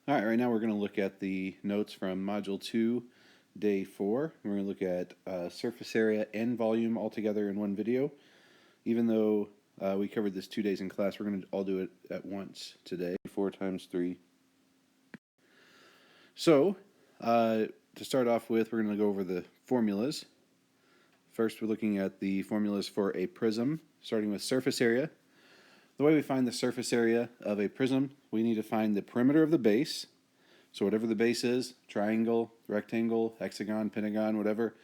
Alright, right now we're going to look at the notes from Module 2, Day 4. We're going to look at surface area and volume all together in one video. Even though we covered this 2 days in class, we're going to all do it at once today. 4 times 3. So, to start off with, we're going to go over the formulas. First, we're looking at the formulas for a prism, starting with surface area. The way we find the surface area of a prism, we need to find the perimeter of the base. So whatever the base is, triangle, rectangle, hexagon, pentagon, whatever,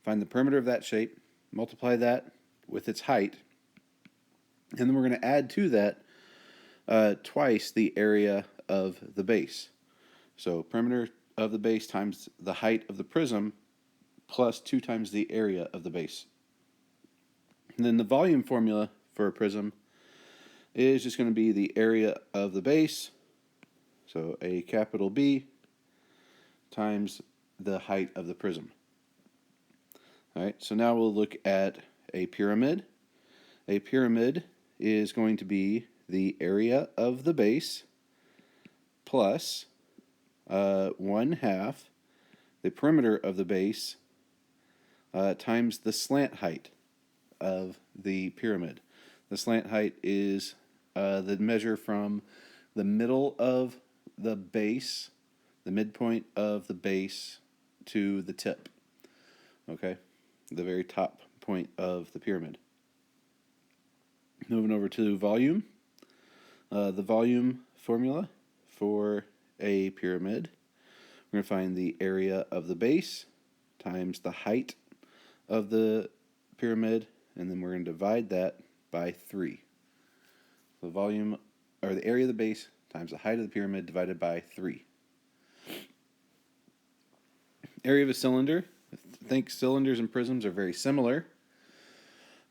find the perimeter of that shape, multiply that with its height, and then we're going to add to that twice the area of the base. So perimeter of the base times the height of the prism plus 2 times the area of the base. And then the volume formula for a prism is just going to be the area of the base, so a capital B, times the height of the prism. Alright, so now we'll look at a pyramid. A pyramid is going to be the area of the base plus 1/2 the perimeter of the base times the slant height of the pyramid. The slant height is the measure from the middle of the base, the midpoint of the base, to the tip. Okay, the very top point of the pyramid. Moving over to volume. The volume formula for a pyramid. We're going to find the area of the base times the height of the pyramid, and then we're going to divide that by 3. The volume, or the area of the base times the height of the pyramid divided by 3. Area of a cylinder. I think cylinders and prisms are very similar.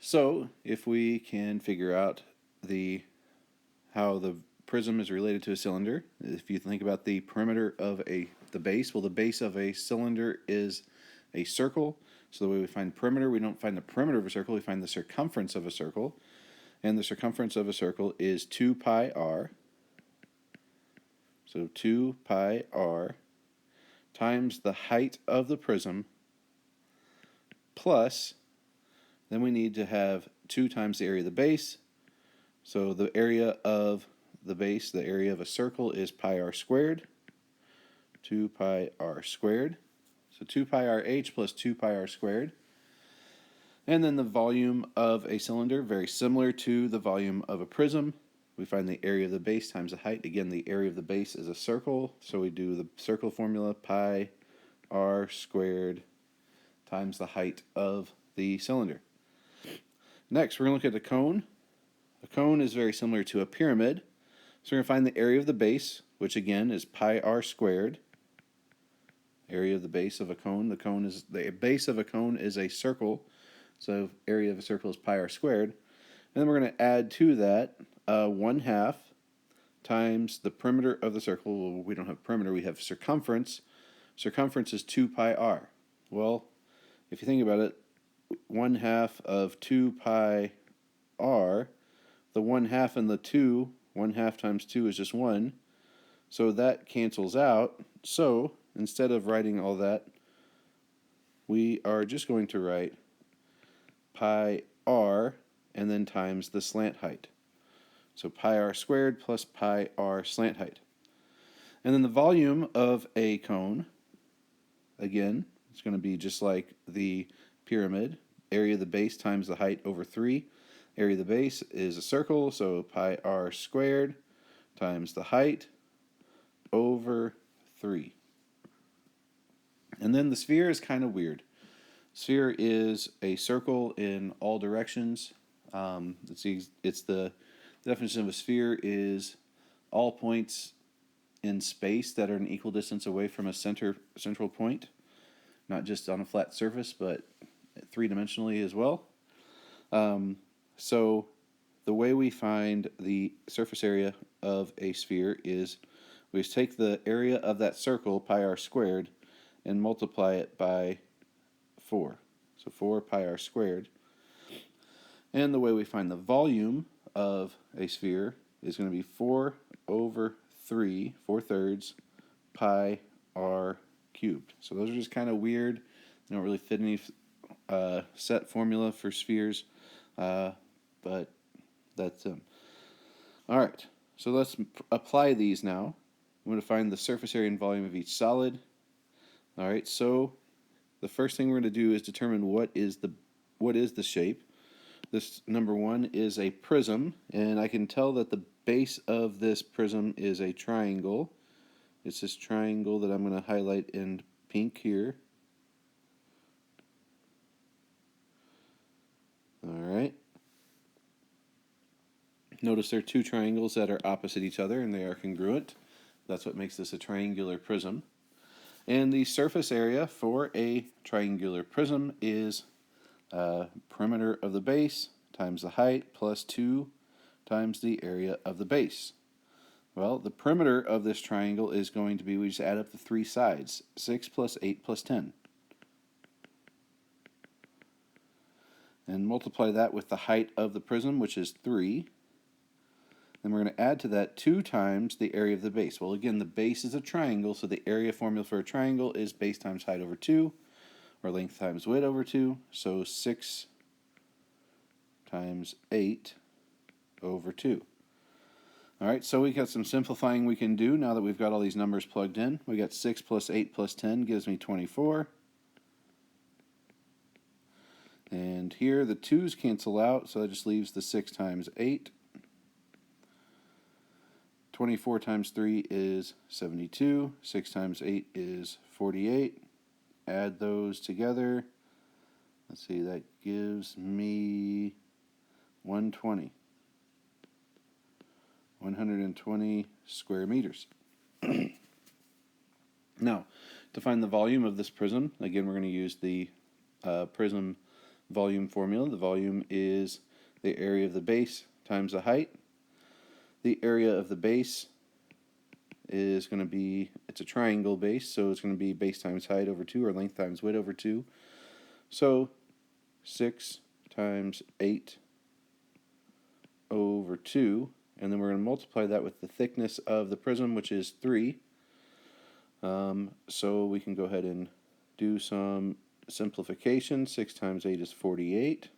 So if we can figure out how the prism is related to a cylinder, if you think about the perimeter of the base, well, the base of a cylinder is a circle. So the way we find perimeter, we don't find the perimeter of a circle, we find the circumference of a circle. And the circumference of a circle is 2 pi r. So 2 pi r times the height of the prism plus, then we need to have 2 times the area of the base. So the area of the base, the area of a circle, is pi r squared. 2 pi r squared. So 2 pi r h plus 2 pi r squared. And then the volume of a cylinder, very similar to the volume of a prism. We find the area of the base times the height. Again, the area of the base is a circle, so we do the circle formula, pi r squared times the height of the cylinder. Next, we're going to look at a cone. A cone is very similar to a pyramid. So we're going to find the area of the base, which again is pi r squared. Area of the base of a cone. The base of a cone is a circle. So area of a circle is pi r squared. And then we're going to add to that 1/2 times the perimeter of the circle. Well, we don't have perimeter, we have circumference. Circumference is 2 pi r. Well, if you think about it, 1/2 of 2 pi r, the 1/2 and the 2, 1/2 times 2 is just 1. So that cancels out. So instead of writing all that, we are just going to write pi r and then times the slant height. So pi r squared plus pi r slant height. And then the volume of a cone, again, it's going to be just like the pyramid. Area of the base times the height over 3. Area of the base is a circle, so pi r squared times the height over 3. And then the sphere is kind of weird. Sphere is a circle in all directions. It's the definition of a sphere is all points in space that are an equal distance away from a central point, not just on a flat surface, but three-dimensionally as well. So the way we find the surface area of a sphere is we just take the area of that circle, pi r squared, and multiply it by 4. So 4 pi r squared. And the way we find the volume of a sphere is going to be 4 over 3, 4/3, pi r cubed. So those are just kind of weird. They don't really fit any set formula for spheres, but that's them. All right, so let's apply these now. I'm going to find the surface area and volume of each solid. All right, so the first thing we're going to do is determine what is the shape. This number one is a prism, and I can tell that the base of this prism is a triangle. It's this triangle that I'm going to highlight in pink here. All right. Notice there are two triangles that are opposite each other and they are congruent. That's what makes this a triangular prism. And the surface area for a triangular prism is perimeter of the base times the height plus 2 times the area of the base. Well, the perimeter of this triangle is going to be, we just add up the three sides, 6 plus 8 plus 10. And multiply that with the height of the prism, which is 3. Then we're going to add to that 2 times the area of the base. Well, again, the base is a triangle, so the area formula for a triangle is base times height over 2, or length times width over 2. So 6 times 8 over 2. All right, so we got some simplifying we can do now that we've got all these numbers plugged in. We got 6 plus 8 plus 10 gives me 24. And here the 2's cancel out, so that just leaves the 6 times 8. 24 times 3 is 72. 6 times 8 is 48. Add those together. Let's see, that gives me 120. 120 square meters. Now, to find the volume of this prism, again, we're going to use the prism volume formula. The volume is the area of the base times the height. The area of the base is going to be, it's a triangle base, so it's going to be base times height over 2, or length times width over 2. So 6 times 8 over 2, and then we're going to multiply that with the thickness of the prism, which is 3. So we can go ahead and do some simplification. 6 times 8 is 48.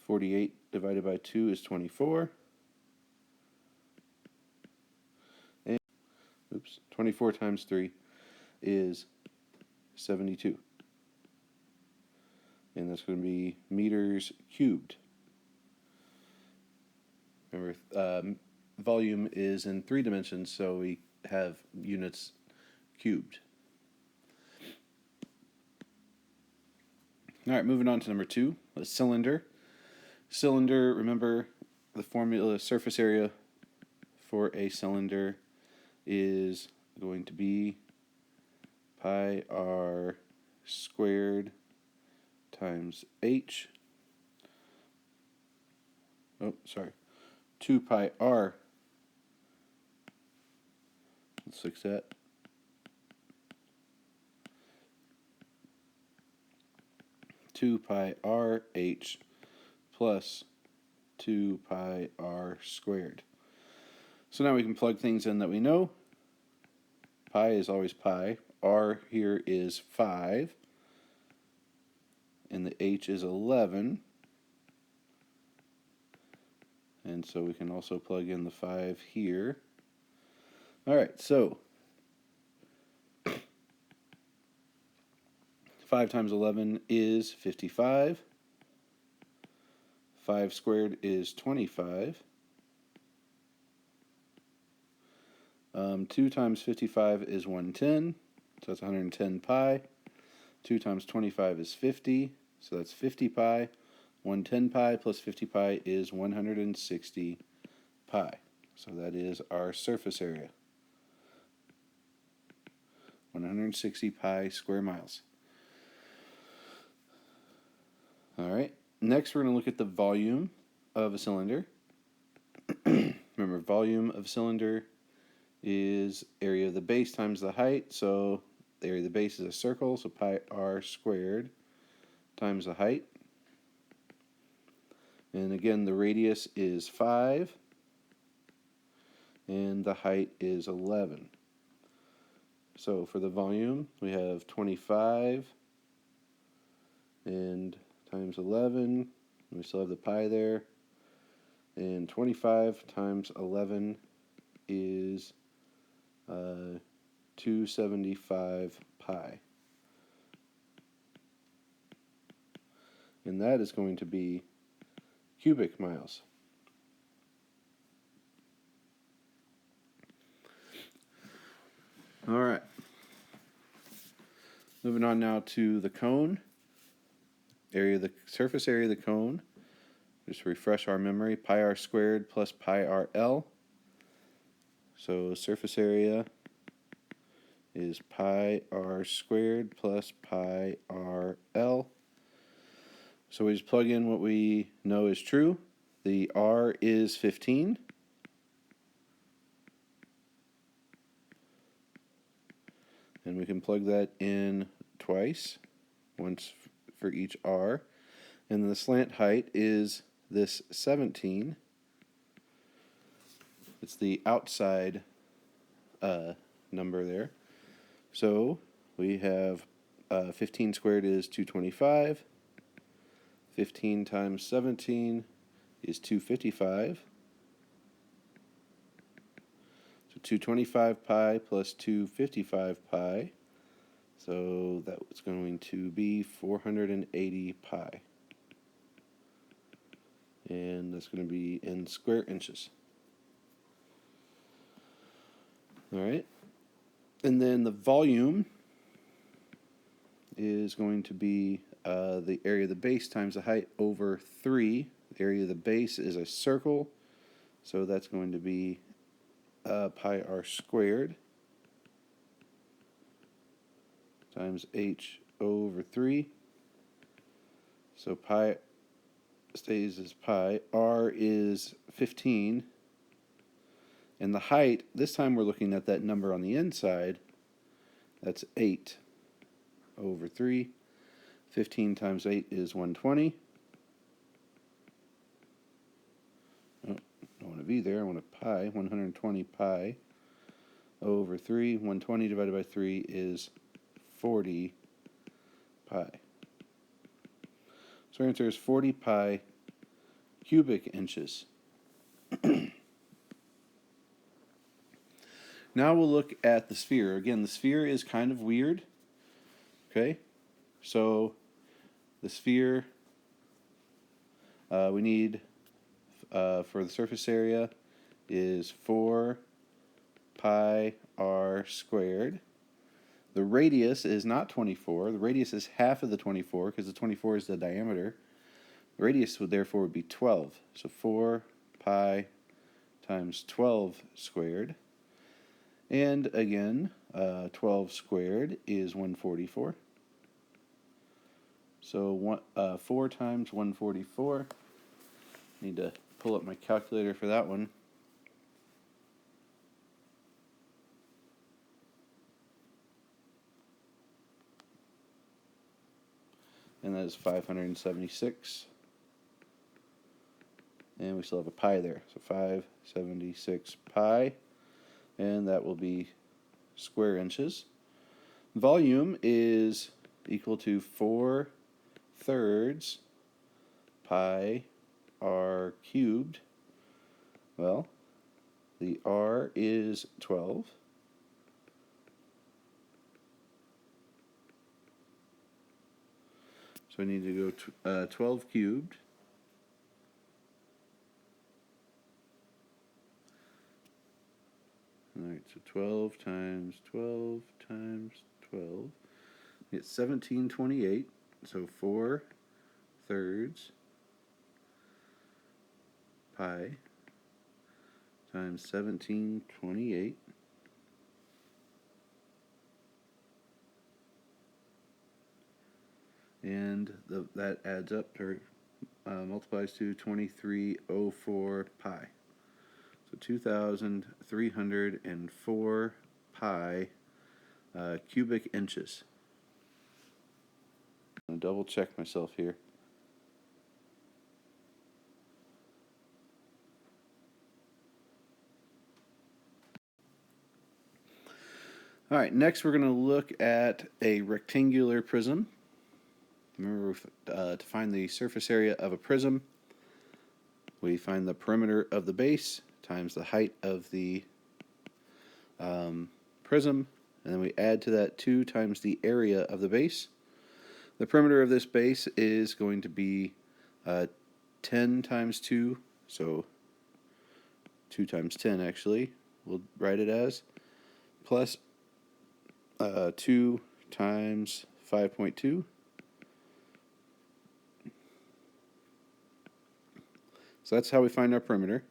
48 divided by 2 is 24. And 24 times 3 is 72. And that's going to be meters cubed. Remember, volume is in 3 dimensions, so we have units cubed. All right, moving on to number 2, a cylinder. Cylinder, remember the formula, surface area for a cylinder is going to be pi r squared times h. 2 pi r. Let's fix that. Two pi r h plus 2 pi r squared. So now we can plug things in that we know. Pi is always pi. R here is 5. And the h is 11. And so we can also plug in the 5 here. All right, so 5 times 11 is 55. 5 squared is 25. 2 times 55 is 110, so that's 110 pi. 2 times 25 is 50, so that's 50 pi. 110 pi plus 50 pi is 160 pi. So that is our surface area. 160 pi square miles. All right. Next, we're going to look at the volume of a cylinder. Remember, volume of a cylinder is area of the base times the height. So the area of the base is a circle, so pi r squared times the height. And again, the radius is 5. and the height is 11. So for the volume, we have 25 and times 11. We still have the pi there. And 25 times 11 is 275 pi. And that is going to be cubic miles. All right. Moving on now to the cone. The surface area of the cone. Just to refresh our memory, pi r squared plus pi r L. So surface area is pi r squared plus pi r L. So we just plug in what we know is true. The r is 15. And we can plug that in twice, once for each r. And then the slant height is this 17. It's the outside number there. So we have 15 squared is 225. 15 times 17 is 255. So 225 pi plus 255 pi. So that's going to be 480 pi. And that's going to be in square inches. All right. And then the volume is going to be the area of the base times the height over 3. The area of the base is a circle, so that's going to be pi r squared times h over 3. So pi stays as pi. R is 15. And the height, this time we're looking at that number on the inside. That's 8 over 3. 15 times 8 is 120. Oh, I don't want a v there, I want a pi. 120 pi over 3. 120 divided by 3 is 40 pi. So our answer is 40 pi cubic inches. Now we'll look at the sphere. Again, the sphere is kind of weird. Okay, so the sphere, we need for the surface area is 4 pi r squared. The radius is not 24. The radius is half of the 24 because the 24 is the diameter. The radius would therefore be 12. So 4 pi times 12 squared. And again, 12 squared is 144. So 4 times 144. Need to pull up my calculator for that one. And that is 576. And we still have a pi there. So 576 pi. And that will be square inches. Volume is equal to 4/3 pi r cubed. Well, the r is 12. So I need to go 12 cubed. Alright, so 12 times 12 times 12. Get 1728. So 4/3 pi times 1728. And that adds up to multiplies to 2304 pi. So 2,304 pi cubic inches. I'm going to double check myself here. All right, next we're going to look at a rectangular prism. Remember, to find the surface area of a prism, we find the perimeter of the base times the height of the prism, and then we add to that 2 times the area of the base. The perimeter of this base is going to be 10 times 2, so 2 times 10 actually, we'll write it as, plus 2 times 5.2. So that's how we find our perimeter.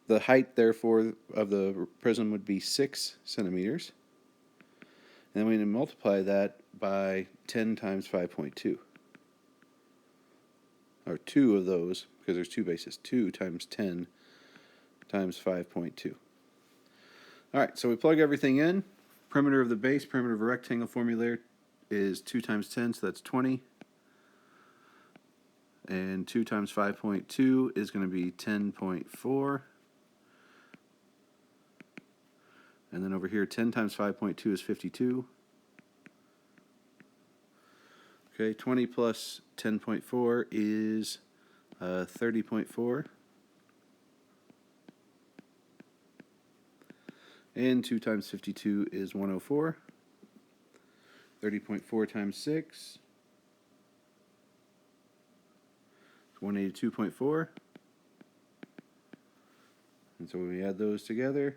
The height, therefore, of the prism would be 6 centimeters. And then we multiply that by 10 times 5.2. Or 2 of those, because there's 2 bases. 2 times 10 times 5.2. All right, so we plug everything in. Perimeter of the base, perimeter of a rectangle formula is 2 times 10, so that's 20. And 2 times 5.2 is going to be 10.4. And then over here, 10 times 5.2 is 52. Okay, 20 plus 10.4 is 30.4. And 2 times 52 is 104. 30.4 times 6 is 182.4. And so when we add those together,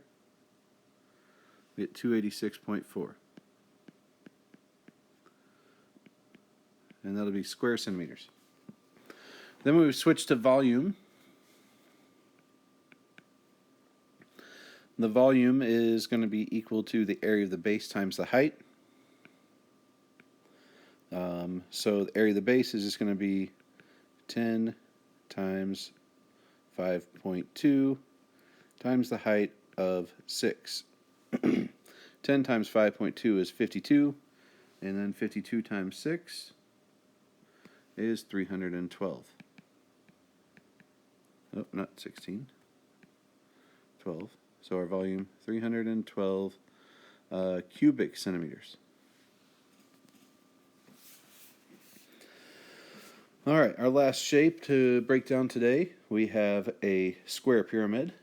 we get 286.4. And that'll be square centimeters. Then we switch to volume. The volume is going to be equal to the area of the base times the height. So the area of the base is just going to be 10 times 5.2 times the height of 6. 10 times 5.2 is 52, and then 52 times 6 is 312. Oh, not 16. 12. So our volume, 312 cubic centimeters. All right, our last shape to break down today, we have a square pyramid.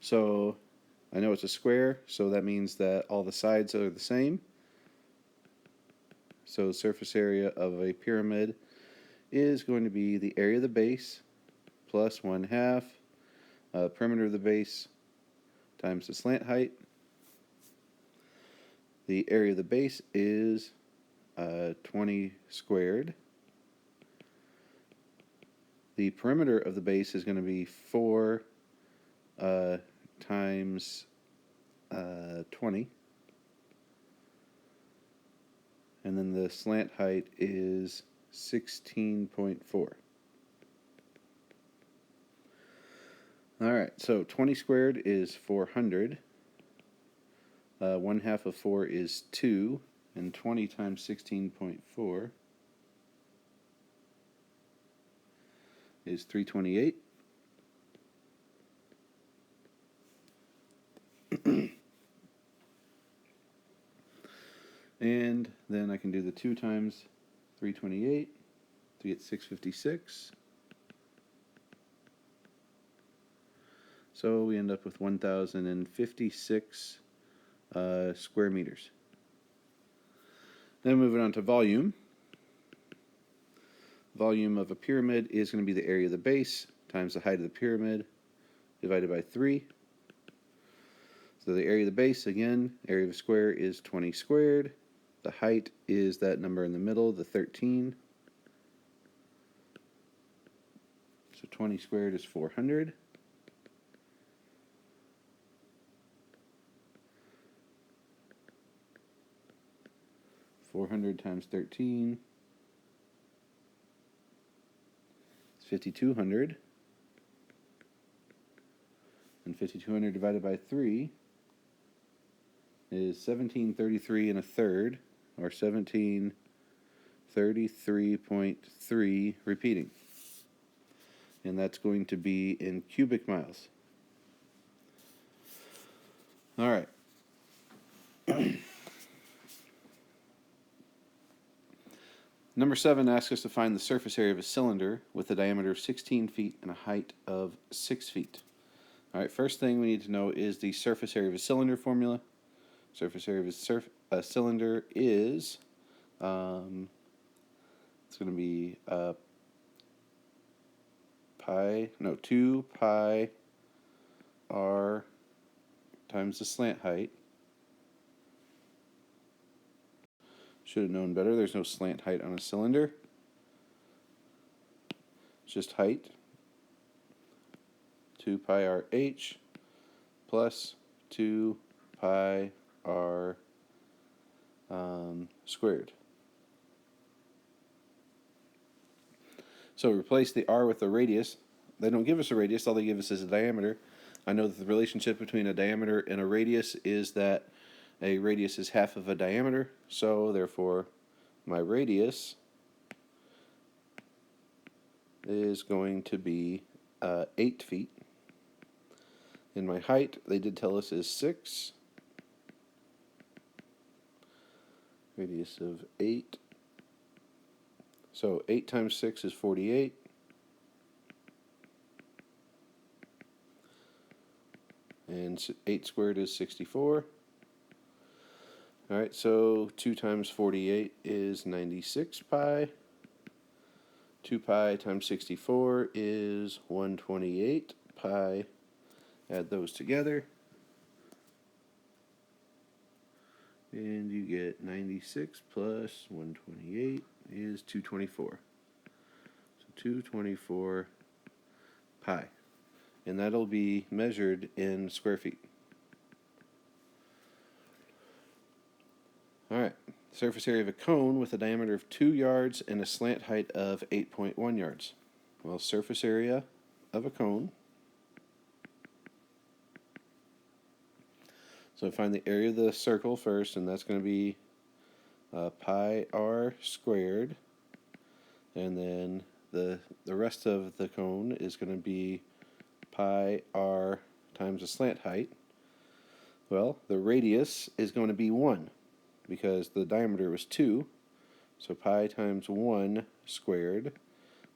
So I know it's a square, so that means that all the sides are the same. So the surface area of a pyramid is going to be the area of the base plus 1/2 perimeter of the base times the slant height. The area of the base is 20 squared. The perimeter of the base is going to be 4 times 20. And then the slant height is 16.4. Alright, so 20 squared is 400. 1/2 of 4 is 2. And 20 times 16.4 is 328. And then I can do the 2 times 328 to get 656. So we end up with 1,056 square meters. Then moving on to volume. Volume of a pyramid is going to be the area of the base times the height of the pyramid divided by 3. So the area of the base, again, area of a square is 20 squared. The height is that number in the middle, the 13. So 20 squared is 400. Times 13 is 5,200. And 5,200 divided by 3 is 1733 1/3, or 1733.3 repeating. And that's going to be in cubic miles. All right. Number 7 asks us to find the surface area of a cylinder with a diameter of 16 feet and a height of 6 feet. All right, first thing we need to know is the surface area of a cylinder formula. Surface area of a cylinder is, it's going to be 2 pi r times the slant height. Should have known better. There's no slant height on a cylinder. It's just height. 2 pi r h plus 2 pi r squared. So replace the r with the radius. They don't give us a radius. All they give us is a diameter. I know that the relationship between a diameter and a radius is that a radius is half of a diameter, so therefore my radius is going to be 8 feet. And my height, they did tell us, is 6. Radius of 8. So 8 times 6 is 48. And 8 squared is 64. Alright, so 2 times 48 is 96 pi. 2 pi times 64 is 128 pi. Add those together, and you get 96 plus 128 is 224. So 224 pi. And that'll be measured in square feet. Alright, surface area of a cone with a diameter of 2 yards and a slant height of 8.1 yards. Well, surface area of a cone. So find the area of the circle first, and that's going to be pi r squared. And then the rest of the cone is going to be pi r times the slant height. Well, the radius is going to be 1 because the diameter was 2. So pi times 1 squared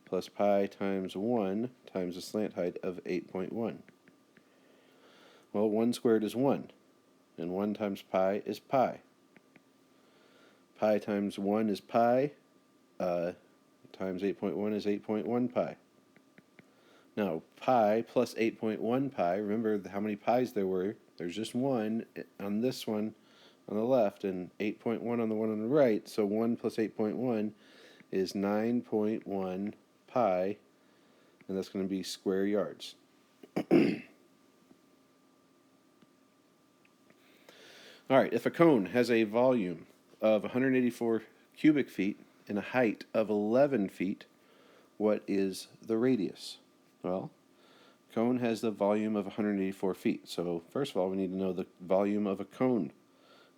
plus pi times 1 times the slant height of 8.1. Well, 1 squared is 1. And 1 times pi is pi. Pi times 1 is pi, times 8.1 is 8.1 pi. Now, pi plus 8.1 pi, remember how many pi's there were. There's just 1 on this one on the left and 8.1 on the one on the right. So 1 plus 8.1 is 9.1 pi, and that's going to be square yards. Alright, if a cone has a volume of 184 cubic feet and a height of 11 feet, what is the radius? Well, cone has the volume of 184 feet. So first of all, we need to know the volume of a cone.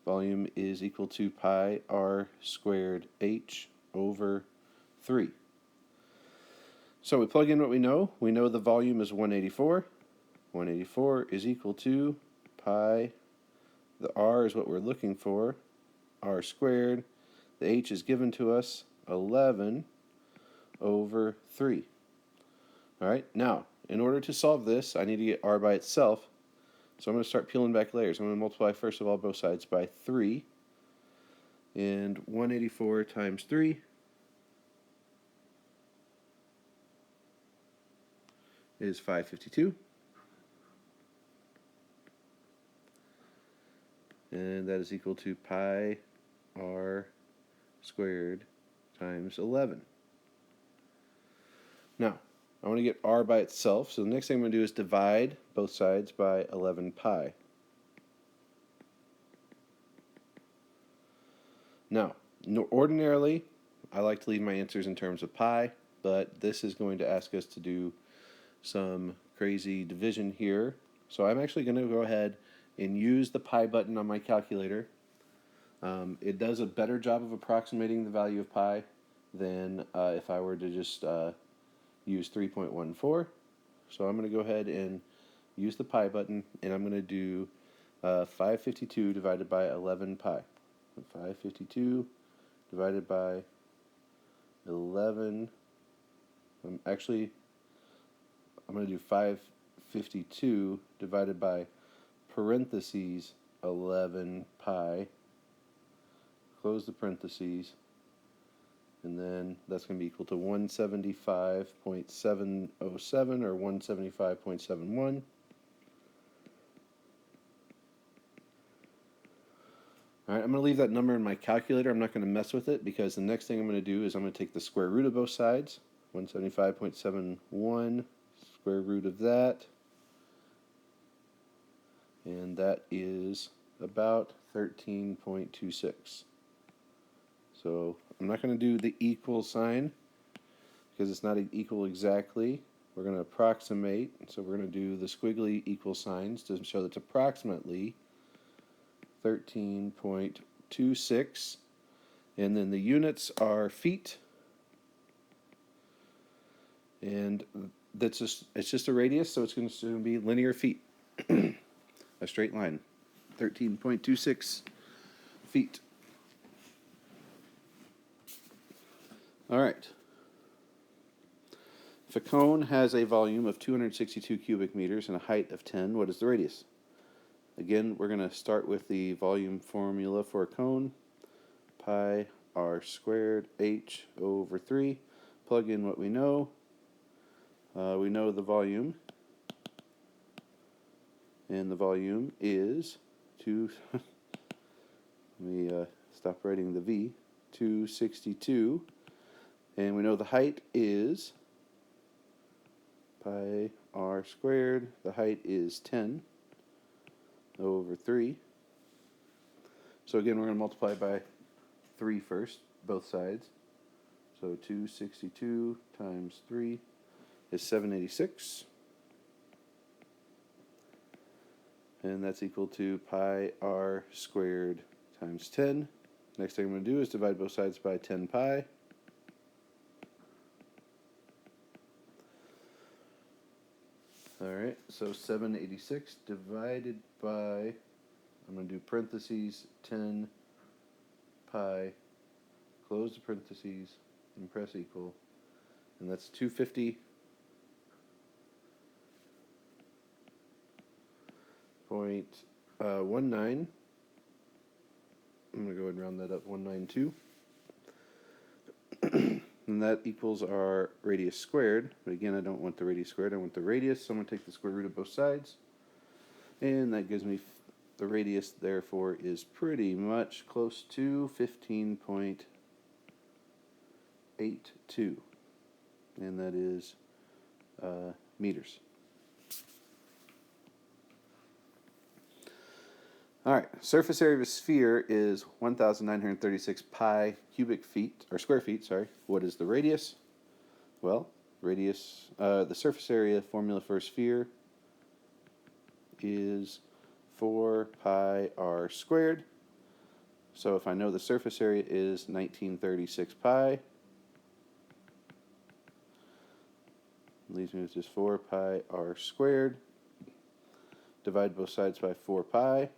Volume is equal to pi r squared h over 3. So we plug in what we know. We know the volume is 184. 184 is equal to pi. The r is what we're looking for, r squared. The h is given to us, 11 over 3. All right, now, in order to solve this, I need to get r by itself. So I'm going to start peeling back layers. I'm going to multiply, first of all, both sides by 3. And 184 times 3 is 552. And that is equal to pi r squared times 11. Now, I want to get r by itself, so the next thing I'm going to do is divide both sides by 11 pi. Now, ordinarily, I like to leave my answers in terms of pi, but this is going to ask us to do some crazy division here. So I'm actually going to go ahead and use the pi button on my calculator. It does a better job of approximating the value of pi than if I were to just use 3.14. So I'm going to go ahead and use the pi button, and I'm going to do 552 divided by 11 pi. 552 divided by 11. I'm going to do 552 divided by parentheses 11 pi. Close the parentheses. And then that's going to be equal to 175.707 or 175.71. Alright, I'm going to leave that number in my calculator. I'm not going to mess with it because the next thing I'm going to do is I'm going to take the square root of both sides. 175.71, square root of that. And that is about 13.26. So I'm not going to do the equal sign because it's not equal exactly. We're going to approximate. So we're going to do the squiggly equal signs to show that it's approximately 13.26. And then the units are feet. And it's just a radius, so it's going to be linear feet. A straight line. 13.26 feet. All right. If a cone has a volume of 262 cubic meters and a height of 10, what is the radius? Again, we're going to start with the volume formula for a cone. Pi r squared h over 3. Plug in what we know. We know the volume. And the volume is 2... Let me stop writing the v. 262. And we know the height is pi r squared. The height is 10 over 3. So again, we're going to multiply by 3 first, both sides. So 262 times 3 is 786. And that's equal to pi r squared times 10. Next thing I'm going to do is divide both sides by 10 pi. Alright, so 786 divided by, I'm going to do parentheses, 10 pi, close the parentheses, and press equal. And that's 250.19. I'm going to go ahead and round that up, 192. And that equals our radius squared. But again, I don't want the radius squared. I want the radius, so I'm going to take the square root of both sides. And that gives me the radius, therefore, is pretty much close to 15.82. And that is meters. All right, surface area of a sphere is 1,936 pi cubic feet, or square feet, sorry. What is the radius? Well, the surface area formula for a sphere is 4 pi r squared. So if I know the surface area is 1936 pi, it leaves me with just 4 pi r squared. Divide both sides by 4 pi.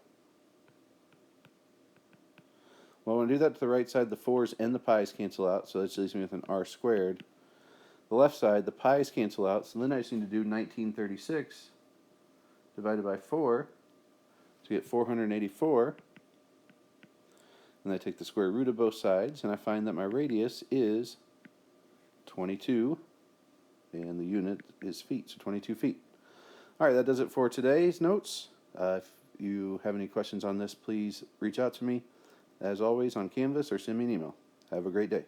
Well, when I do that to the right side, the 4's and the pi's cancel out, so that just leaves me with an r squared. The left side, the pi's cancel out, so then I just need to do 1936 divided by 4 to get 484. And I take the square root of both sides, and I find that my radius is 22, and the unit is feet, so 22 feet. All right, that does it for today's notes. If you have any questions on this, please reach out to me, as always, on Canvas or send me an email. Have a great day.